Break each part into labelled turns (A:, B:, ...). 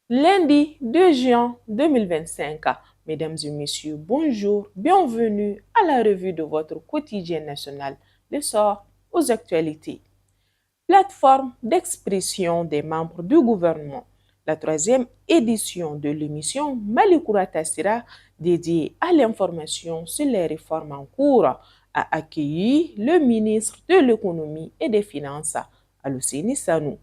A: Lundi 2 juin 2025. Mesdames et messieurs, bonjour, bienvenue à la revue de votre quotidien national, le sort aux actualités. Plateforme d'expression des membres du gouvernement. La troisième édition de l'émission Malikoura Tassira, dédiée à l'information sur les réformes en cours, a accueilli le ministre de l'économie et des finances, Alousseini Sanou.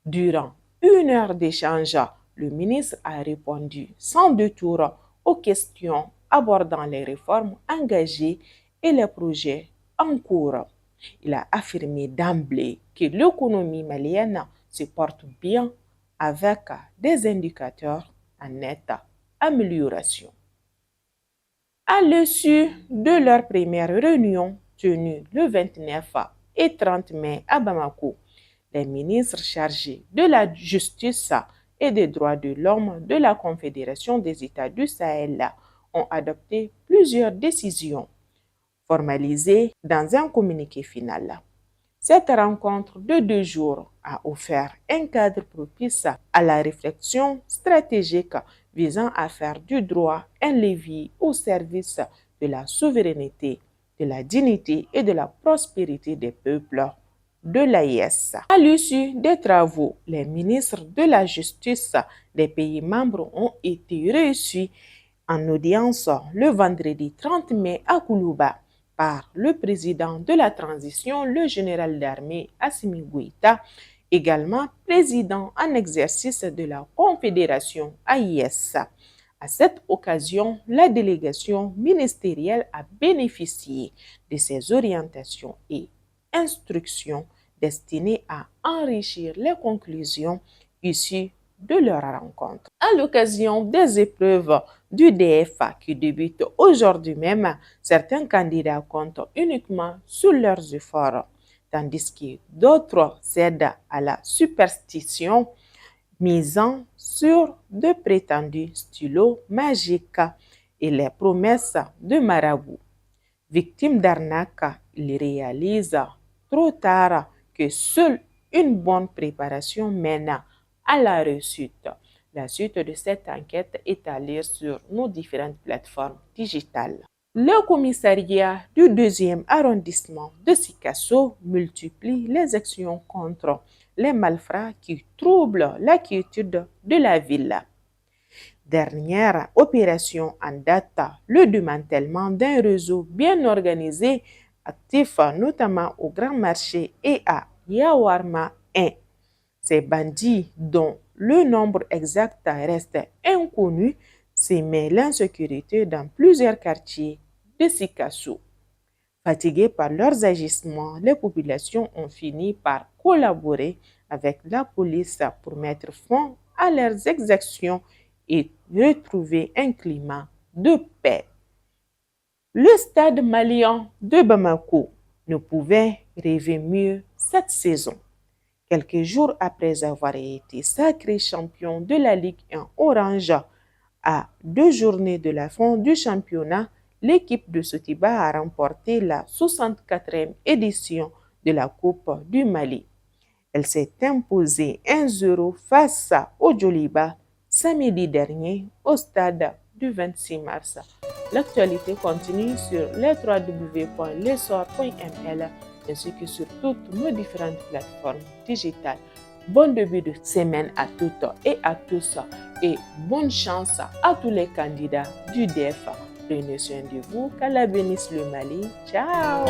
A: Durant une heure d'échange, le ministre a répondu sans détour aux questions abordant les réformes engagées et les projets en cours. Il a affirmé d'emblée que l'économie malienne se porte bien avec des indicateurs en nette amélioration. À l'issue de leur première réunion tenue le 29 et 30 mai à Bamako, les ministres chargés de la justice et des droits de l'homme de la Confédération des États du Sahel ont adopté plusieurs décisions formalisées dans un communiqué final. Cette rencontre de 2 jours a offert un cadre propice à la réflexion stratégique visant à faire du droit un levier au service de la souveraineté, de la dignité et de la prospérité des peuples de l'AES. À l'issue des travaux, les ministres de la Justice des pays membres ont été reçus en audience le vendredi 30 mai à Koulouba par le président de la transition, le général d'armée Assimi Goïta, également président en exercice de la Confédération AIS. À cette occasion, la délégation ministérielle a bénéficié de ces orientations et instructions destinées à enrichir les conclusions issues de leur rencontre. À l'occasion des épreuves du DFA qui débutent aujourd'hui même, certains candidats comptent uniquement sur leurs efforts, tandis que d'autres cèdent à la superstition, misant sur de prétendus stylos magiques et les promesses de marabouts. Victimes d'arnaques, ils réalisent trop tard que seule une bonne préparation mène à la réussite. La suite de cette enquête est à lire sur nos différentes plateformes digitales. Le commissariat du 2e arrondissement de Sikasso multiplie les actions contre les malfrats qui troublent la quiétude de la ville. Dernière opération en date, le démantèlement d'un réseau bien organisé, actif notamment au Grand Marché et à Yawarma 1. Ces bandits, dont le nombre exact reste inconnu, sèment l'insécurité dans plusieurs quartiers de Sikasso. Fatiguées par leurs agissements, les populations ont fini par collaborer avec la police pour mettre fin à leurs exactions et retrouver un climat de paix. Le stade malien de Bamako ne pouvait rêver mieux cette saison. Quelques jours après avoir été sacré champion de la Ligue 1 Orange, à 2 journées de la fin du championnat, l'équipe de Sotiba a remporté la 64e édition de la Coupe du Mali. Elle s'est imposée 1-0 face au Djoliba samedi dernier au stade du 26 mars. L'actualité continue sur les www.lesor.ml ainsi que sur toutes nos différentes plateformes digitales. Bon début de semaine à toutes et à tous et bonne chance à tous les candidats du DEF. Prenez soin de vous, qu'Allah bénisse le Mali. Ciao!